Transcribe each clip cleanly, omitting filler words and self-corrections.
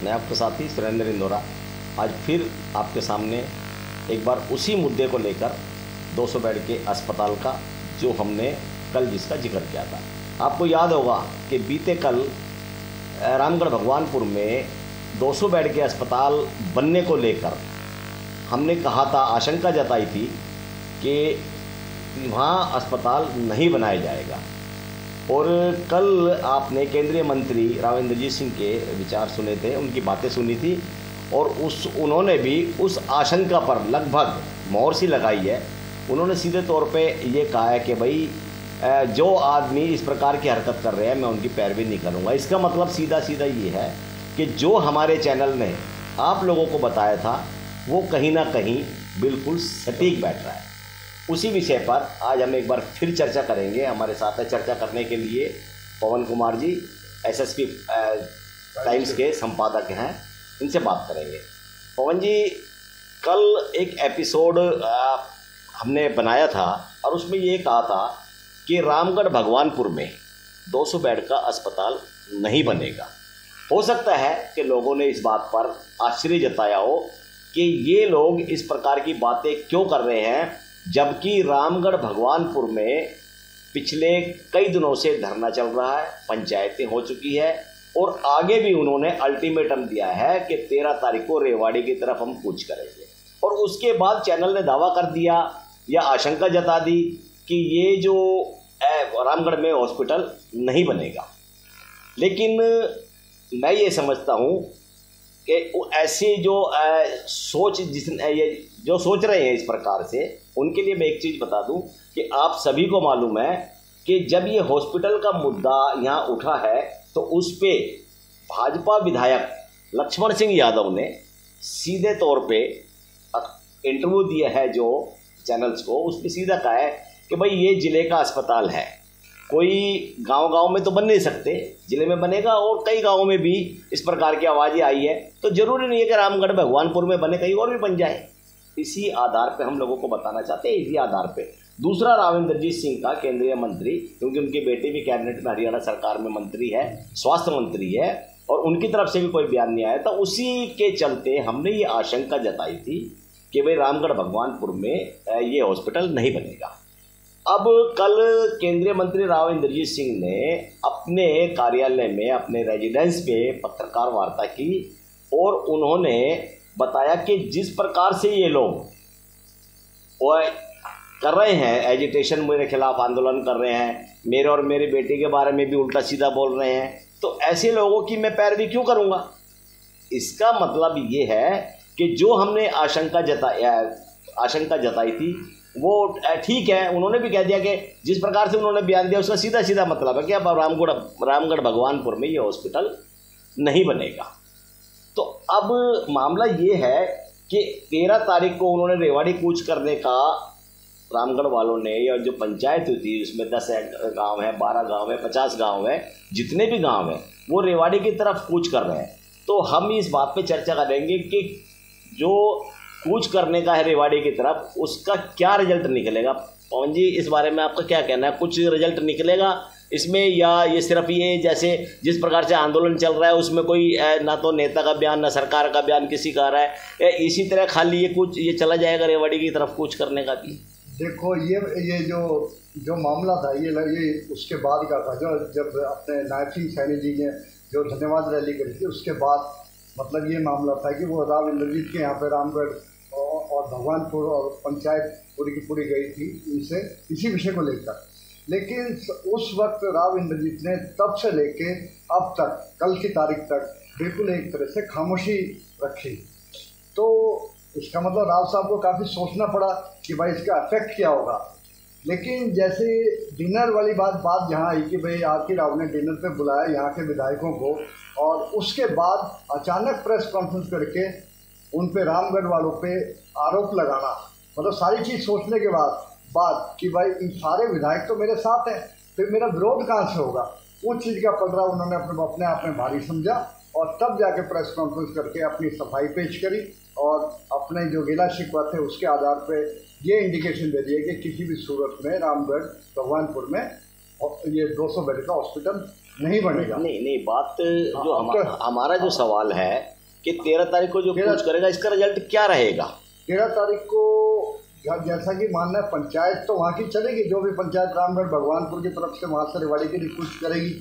मैं आपके साथी सुरेंद्र इंदौरा आज फिर आपके सामने एक बार उसी मुद्दे को लेकर 200 बेड के अस्पताल का जो हमने कल जिसका जिक्र किया था। आपको याद होगा कि बीते कल रामगढ़ भगवानपुर में 200 बेड के अस्पताल बनने को लेकर हमने कहा था, आशंका जताई थी कि वहाँ अस्पताल नहीं बनाया जाएगा। और कल आपने केंद्रीय मंत्री राव इंद्रजीत सिंह के विचार सुने थे, उनकी बातें सुनी थी और उन्होंने भी उस आशंका पर लगभग मोहर सी लगाई है। उन्होंने सीधे तौर पे ये कहा है कि भाई जो आदमी इस प्रकार की हरकत कर रहे हैं मैं उनकी पैरवी नहीं करूँगा। इसका मतलब सीधा सीधा ये है कि जो हमारे चैनल ने आप लोगों को बताया था वो कहीं ना कहीं बिल्कुल सटीक बैठ रहा है। उसी विषय पर आज हम एक बार फिर चर्चा करेंगे। हमारे साथ चर्चा करने के लिए पवन कुमार जी एसएसपी टाइम्स के संपादक हैं, इनसे बात करेंगे। पवन जी, कल एक एपिसोड हमने बनाया था और उसमें ये कहा था कि रामगढ़ भगवानपुर में 200 बेड का अस्पताल नहीं बनेगा। हो सकता है कि लोगों ने इस बात पर आश्चर्य जताया हो कि ये लोग इस प्रकार की बातें क्यों कर रहे हैं, जबकि रामगढ़ भगवानपुर में पिछले कई दिनों से धरना चल रहा है, पंचायतें हो चुकी है और आगे भी उन्होंने अल्टीमेटम दिया है कि 13 तारीख को रेवाड़ी की तरफ हम कूच करेंगे। और उसके बाद चैनल ने दावा कर दिया या आशंका जता दी कि ये जो रामगढ़ में हॉस्पिटल नहीं बनेगा। लेकिन मैं ये समझता हूँ कि ऐसी जो सोच ये जो सोच रहे हैं इस प्रकार से, उनके लिए मैं एक चीज़ बता दूं कि आप सभी को मालूम है कि जब ये हॉस्पिटल का मुद्दा यहाँ उठा है तो उस पे भाजपा विधायक लक्ष्मण सिंह यादव ने सीधे तौर पे इंटरव्यू दिया है जो चैनल्स को, उसमें सीधा कहा है कि भाई ये ज़िले का अस्पताल है, कोई गांव-गांव में तो बन नहीं सकते, ज़िले में बनेगा। और कई गांवों में भी इस प्रकार की आवाज़ें आई है, तो ज़रूरी नहीं है कि रामगढ़ भगवानपुर में बने, कहीं और भी बन जाए। इसी आधार पे हम लोगों को बताना चाहते हैं, इसी आधार पे। दूसरा, राव इंद्रजीत सिंह का केंद्रीय मंत्री, क्योंकि उनकी बेटी भी कैबिनेट में हरियाणा सरकार में मंत्री है, स्वास्थ्य मंत्री है, और उनकी तरफ से भी कोई बयान नहीं आया, तो उसी के चलते हमने ये आशंका जताई थी कि भाई रामगढ़ भगवानपुर में ये हॉस्पिटल नहीं बनेगा। अब कल केंद्रीय मंत्री राव इंद्रजीत सिंह ने अपने कार्यालय में, अपने रेजिडेंस पे पत्रकार वार्ता की और उन्होंने बताया कि जिस प्रकार से ये लोग वो कर रहे हैं एजिटेशन, मेरे खिलाफ आंदोलन कर रहे हैं, मेरे और मेरी बेटी के बारे में भी उल्टा सीधा बोल रहे हैं, तो ऐसे लोगों की मैं पैरवी क्यों करूँगा। इसका मतलब ये है कि जो हमने आशंका जताई थी वो ठीक है। उन्होंने भी कह दिया कि जिस प्रकार से उन्होंने बयान दिया उसका सीधा सीधा मतलब है कि अब रामगढ़ भगवानपुर में ये हॉस्पिटल नहीं बनेगा। तो अब मामला ये है कि 13 तारीख को उन्होंने रेवाड़ी कूच करने का रामगढ़ वालों ने, या जो पंचायत हुई थी उसमें 10 गांव है, 12 गांव है, 50 गांव है, जितने भी गांव हैं वो रेवाड़ी की तरफ कूच कर रहे हैं। तो हम इस बात पे चर्चा करेंगे कि जो कूच करने का है रेवाड़ी की तरफ, उसका क्या रिजल्ट निकलेगा। पवन जी, इस बारे में आपका क्या कहना है? कुछ रिजल्ट निकलेगा इसमें, या ये सिर्फ ये जैसे जिस प्रकार से आंदोलन चल रहा है उसमें कोई ना तो नेता का बयान ना सरकार का बयान किसी का आ रहा है, इसी तरह खाली ये चला जाएगा रेवाड़ी की तरफ कूच करने का भी? देखो, ये जो मामला था ये उसके बाद का था, जब अपने नायब सिंह सैनी जी ने जो धन्यवाद रैली करी थी उसके बाद मतलब ये मामला था कि वो राव इंद्रजीत के यहाँ पे रामगढ़ और भगवानपुर और पंचायत पूरी की पूरी गई थी इनसे इसी विषय को लेकर। लेकिन उस वक्त राव इंद्रजीत ने तब से लेके अब तक, कल की तारीख तक, बिल्कुल एक तरह से खामोशी रखी। तो इसका मतलब राव साहब को काफ़ी सोचना पड़ा कि भाई इसका इफेक्ट क्या होगा। लेकिन जैसे डिनर वाली बात जहाँ आई कि भाई आखिर राव ने डिनर पे बुलाया यहाँ के विधायकों को, और उसके बाद अचानक प्रेस कॉन्फ्रेंस करके उन पे रामगढ़ वालों पे आरोप लगाना, मतलब सारी चीज़ सोचने के बाद कि भाई इन सारे विधायक तो मेरे साथ हैं, फिर मेरा विरोध कहाँ से होगा, उस चीज़ का पलड़ा उन्होंने अपने आप में भारी समझा और तब जाके प्रेस कॉन्फ्रेंस करके अपनी सफाई पेश करी और अपने जो गिला शिकवा थे उसके आधार पे ये इंडिकेशन दे दिए कि किसी भी सूरत में रामगढ़ भगवानपुर में ये 200 बेड का हॉस्पिटल नहीं बनेगा। नहीं, बात जो हमारा जो सवाल है कि 13 तारीख को जो कूच करेगा इसका रिजल्ट क्या रहेगा? 13 तारीख को जैसा कि मानना है, पंचायत तो वहाँ की चलेगी, जो भी पंचायत रामगढ़ भगवानपुर की तरफ से वहाँ से रेवाड़ी के लिए कूच करेगी।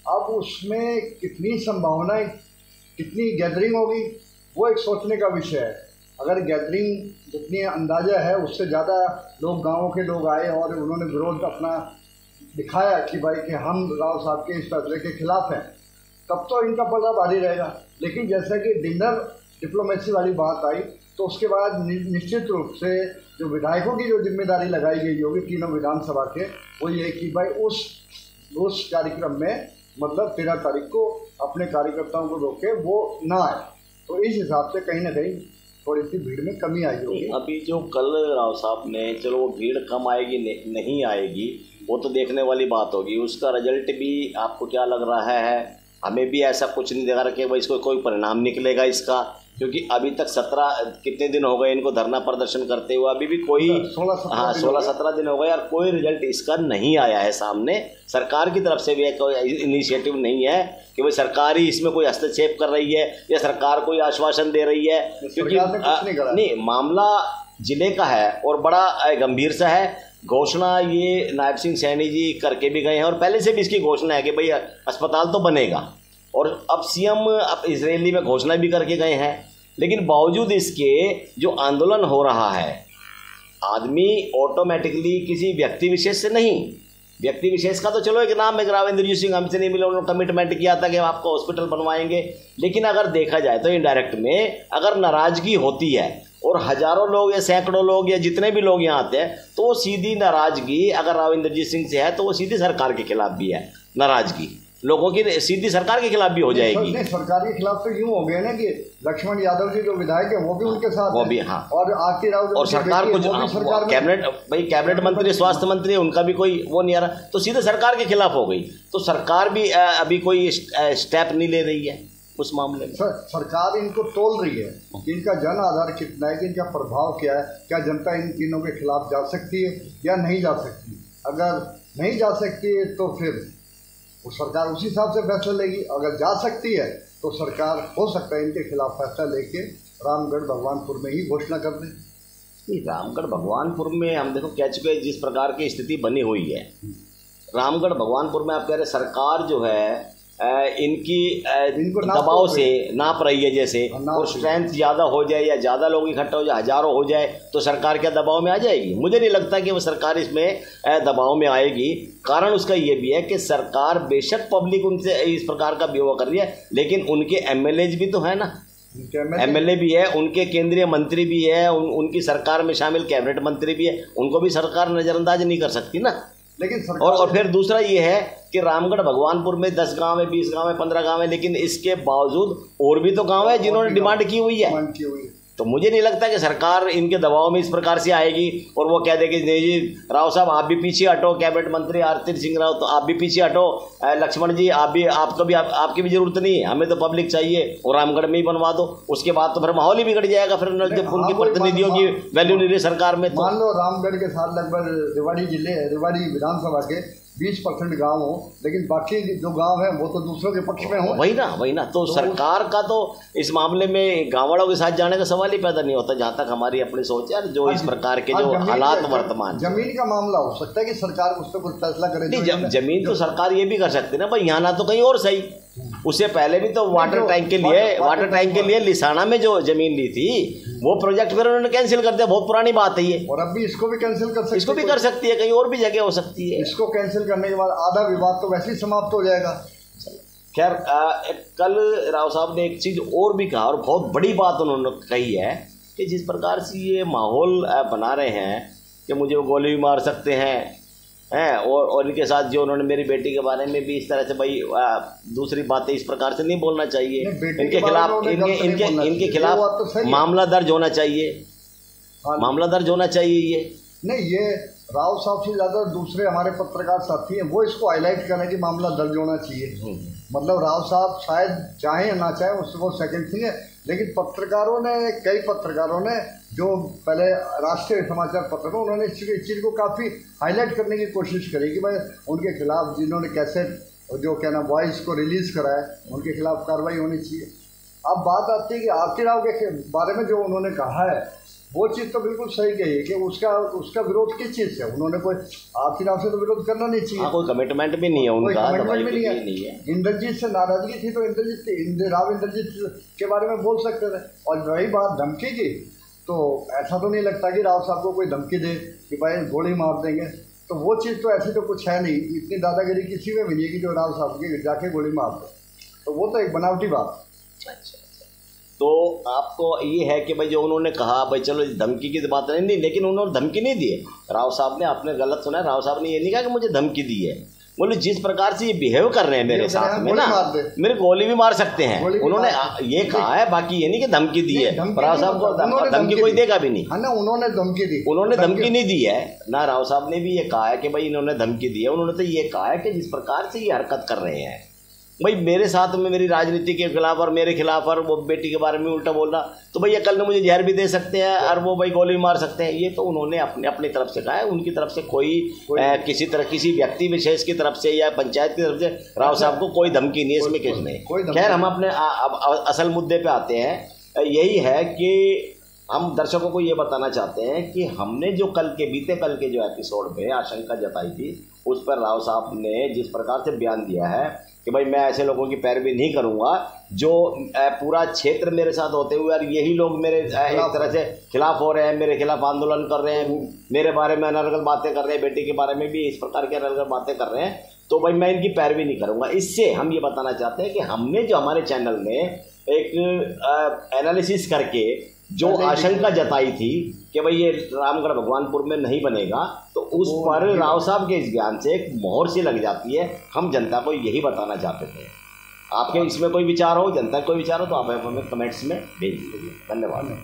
अब उसमें कितनी संभावनाएं, कितनी गैदरिंग होगी, वो एक सोचने का विषय है। अगर गैदरिंग जितनी अंदाज़ा है उससे ज़्यादा लोग, गाँव के लोग आए और उन्होंने विरोध अपना दिखाया कि भाई कि हम राव साहब के इस फैसले के खिलाफ हैं, तब तो इनका पल्ला भारी रहेगा। लेकिन जैसा कि डिनर डिप्लोमेसी वाली बात आई, तो उसके बाद निश्चित रूप से जो विधायकों की जो जिम्मेदारी लगाई गई होगी तीनों विधानसभा के, वो ये कि भाई उस कार्यक्रम में मतलब 13 तारीख को अपने कार्यकर्ताओं को रोके वो ना आए। तो इस हिसाब से कहीं ना कहीं थोड़ी सी भीड़ में कमी आई होगी। अभी जो कल राव साहब ने, चलो वो भीड़ कम आएगी नहीं आएगी वो तो देखने वाली बात होगी, उसका रिजल्ट भी आपको क्या लग रहा है? हमें भी ऐसा कुछ नहीं दिखा रहा कि भाई इसको कोई परिणाम निकलेगा इसका, क्योंकि अभी तक 17 कितने दिन हो गए इनको धरना प्रदर्शन करते हुए, अभी भी कोई 16-17 दिन हो गए यार, कोई रिजल्ट इसका नहीं आया है सामने। सरकार की तरफ से भी कोई इनिशिएटिव नहीं है कि भाई सरकार ही इसमें कोई हस्तक्षेप कर रही है या सरकार कोई आश्वासन दे रही है, क्योंकि नहीं, मामला जिले का है और बड़ा गंभीर सा है। घोषणा ये नायब सिंह सैनी जी करके भी गए हैं और पहले से भी इसकी घोषणा है कि भाई अस्पताल तो बनेगा, और अब सीएम अब इजरायली में घोषणा भी करके गए हैं। लेकिन बावजूद इसके जो आंदोलन हो रहा है, आदमी ऑटोमेटिकली किसी व्यक्ति विशेष से नहीं, व्यक्ति विशेष का तो चलो एक नाम है, रावेंद्र सिंह हमसे नहीं मिले, उन्होंने कमिटमेंट किया था कि हम आपको हॉस्पिटल बनवाएंगे। लेकिन अगर देखा जाए तो इनडायरेक्ट में अगर नाराजगी होती है और हजारों लोग या सैकड़ों लोग या जितने भी लोग यहाँ आते हैं, तो वो सीधी नाराजगी अगर रावेंद्र सिंह से है तो वो सीधी सरकार के खिलाफ भी है, नाराजगी लोगों की सीधी सरकार के खिलाफ भी हो जाएगी। नहीं, सरकार के खिलाफ तो यूं हो गया ना कि लक्ष्मण यादव जी जो विधायक है वो भी उनके साथ, वो भी, हाँ, और आरती राव और सरकार को कैबिनेट मंत्री, स्वास्थ्य मंत्री, उनका भी कोई वो नहीं आ रहा, तो सीधे सरकार के खिलाफ हो गई। तो सरकार भी अभी कोई स्टेप नहीं ले रही है उस मामले में। सरकार इनको तोल रही है कि इनका जन आधार कितना है, कि इनका प्रभाव क्या है, क्या जनता इन तीनों के खिलाफ जा सकती है या नहीं जा सकती। अगर नहीं जा सकती है तो फिर वो सरकार उसी हिसाब से फैसला लेगी, अगर जा सकती है तो सरकार हो सकता है इनके खिलाफ फैसला लेके रामगढ़ भगवानपुर में ही घोषणा कर दे। रामगढ़ भगवानपुर में हम देखो कह चुके जिस प्रकार की स्थिति बनी हुई है, रामगढ़ भगवानपुर में आप कह रहे सरकार जो है इनको दबाव से नाप रही है जैसे, और स्ट्रेंथ ज़्यादा हो जाए या ज़्यादा लोग इकट्ठा हो जाए, हजारों हो जाए, तो सरकार क्या दबाव में आ जाएगी? मुझे नहीं लगता कि वो सरकार इसमें दबाव में आएगी। कारण उसका ये भी है कि सरकार बेशक पब्लिक उनसे इस प्रकार का बिहेव कर रही है, लेकिन उनके एमएलए भी तो है ना, एमएलए भी है, उनके केंद्रीय मंत्री भी है, उनकी सरकार में शामिल कैबिनेट मंत्री भी है, उनको भी सरकार नज़रअंदाज नहीं कर सकती ना। लेकिन और फिर दूसरा ये है कि रामगढ़ भगवानपुर में 10 गांव है, 20 गांव है, 15 गांव है, लेकिन इसके बावजूद और भी तो गांव है जिन्होंने डिमांड की हुई है। तो मुझे नहीं लगता कि सरकार इनके दबाव में इस प्रकार से आएगी और वो कह देगी नहीं जी राव साहब आप भी पीछे हटो, कैबिनेट मंत्री आरती सिंह राव तो आप भी पीछे हटो, लक्ष्मण जी आप भी, आपको भी आपकी भी जरूरत नहीं है, हमें तो पब्लिक चाहिए और रामगढ़ में ही बनवा दो। उसके बाद तो फिर माहौल ही बिगड़ जाएगा, फिर उनके प्रतिनिधियों की वैल्यू नहीं रही सरकार में। मान लो रामगढ़ के साथ लगभग रेवाड़ी विधानसभा के 20% गांव हो, लेकिन बाकी जो गांव है वो तो दूसरों के पक्ष में हो। वही ना तो सरकार का तो इस मामले में गाँव वालों के साथ जाने का सवाल ही पैदा नहीं होता, जहाँ तक हमारी अपनी सोच है। जो इस प्रकार के जो हालात वर्तमान, जमीन का मामला हो सकता है कि सरकार उस पर कुछ फैसला करे। नहीं, जमीन तो सरकार ये भी कर सकती है ना भाई, यहाँ ना तो कहीं और सही। उससे पहले भी तो वाटर टैंक के लिए लिसाना में जो जमीन ली थी वो प्रोजेक्ट फिर उन्होंने कैंसिल कर दिया, बहुत पुरानी बात है ये। और अब भी इसको भी कैंसिल कर सकती है, इसको भी कर सकती है, कहीं और भी जगह हो सकती है। इसको कैंसिल करने के बाद आधा विवाद तो वैसे ही समाप्त हो जाएगा। खैर कल राव साहब ने एक चीज़ और भी कहा और बहुत बड़ी बात उन्होंने कही है कि जिस प्रकार से ये माहौल बना रहे हैं कि मुझे वो गोली भी मार सकते हैं और इनके साथ जो उन्होंने मेरी बेटी के बारे में भी इस तरह से भाई दूसरी बातें इस प्रकार से नहीं बोलना चाहिए, इनके खिलाफ मामला दर्ज होना चाहिए, मामला दर्ज होना चाहिए। ये नहीं, ये राव साहब से ज़्यादा दूसरे हमारे पत्रकार साथी हैं वो इसको हाईलाइट करें कि मामला दर्ज होना चाहिए। मतलब राव साहब शायद चाहें या ना चाहें उसको सेकंड थिंग है, लेकिन कई पत्रकारों ने जो पहले राष्ट्रीय समाचार पत्र में उन्होंने इस चीज़ को काफ़ी हाईलाइट करने की कोशिश करी कि भाई उनके खिलाफ जिन्होंने कैसेट जो क्या ना वॉइस को रिलीज़ करा है उनके खिलाफ कार्रवाई होनी चाहिए। अब बात आती है कि आरती राव के बारे में जो उन्होंने कहा है वो चीज़ तो बिल्कुल सही कही है कि उसका विरोध किस चीज़ से, उन्होंने कोई आरती राव से तो विरोध करना नहीं चाहिए। कोई कमिटमेंट भी नहीं है उनका, कमिटमेंट भी नहीं है। इंद्रजीत से नाराजगी थी तो इंद्रजीत के बारे में बोल सकते थे। और रही बात धमकी की, तो ऐसा तो नहीं लगता कि राव साहब को कोई धमकी दे कि भाई गोली मार देंगे, तो वो चीज़ तो ऐसी तो कुछ है नहीं। इतनी दादागिरी किसी में भी नहीं है कि जो राव साहब की जाके गोली मार दे, तो वो तो एक बनावटी बात। अच्छा, तो आपको ये है कि भाई जो उन्होंने कहा भाई चलो धमकी की बात नहीं, लेकिन उन्होंने धमकी नहीं दी है राव साहब ने। आपने गलत सुना है, राव साहब ने ये नहीं कहा कि मुझे धमकी दी है। बोले जिस प्रकार से ये बिहेव कर रहे हैं मेरे साथ में ना, मेरे गोली भी मार सकते हैं, उन्होंने ये कहा है। बाकी ये नहीं कि धमकी दी है, राव साहब को धमकी कोई देगा भी नहीं, उन्होंने धमकी दी, उन्होंने धमकी नहीं दी है ना। राव साहब ने भी ये कहा है कि भाई इन्होंने धमकी दी है। उन्होंने तो ये कहा है कि जिस प्रकार से ये हरकत कर रहे हैं भाई मेरे साथ में, मेरी राजनीति के खिलाफ और मेरे खिलाफ, और वो बेटी के बारे में उल्टा बोलना, तो भैया कल ने मुझे जहर भी दे सकते हैं और वो भाई गोली मार सकते हैं। ये तो उन्होंने अपनी तरफ से कहा है। उनकी तरफ से कोई किसी तरह किसी व्यक्ति विशेष की तरफ से या पंचायत की तरफ से राव साहब को कोई धमकी नहीं है, इसमें कुछ नहीं। खैर हम अपने असल मुद्दे पे आते हैं। यही है कि हम दर्शकों को ये बताना चाहते हैं कि हमने जो बीते कल के जो एपिसोड में आशंका जताई थी, उस पर राव साहब ने जिस प्रकार से बयान दिया है कि भाई मैं ऐसे लोगों की पैरवी नहीं करूंगा जो पूरा क्षेत्र मेरे साथ होते हुए और यही लोग मेरे एक तरह से खिलाफ हो रहे हैं, मेरे खिलाफ आंदोलन कर रहे हैं, मेरे बारे में अनर्गल बातें कर रहे हैं, बेटी के बारे में भी इस प्रकार की अनर्गल बातें कर रहे हैं, तो भाई मैं इनकी पैरवी नहीं करूंगा। इससे हम ये बताना चाहते हैं कि हमने जो हमारे चैनल में एक एनालिसिस करके जो आशंका जताई थी कि भाई ये रामगढ़ भगवानपुर में नहीं बनेगा, तो उस पर राव साहब के इस बयान से एक मोहर सी लग जाती है। हम जनता को यही बताना चाहते थे। आपके इसमें कोई विचार हो, जनता का कोई विचार हो, तो आप हमें कमेंट्स में भेज दीजिए। धन्यवाद।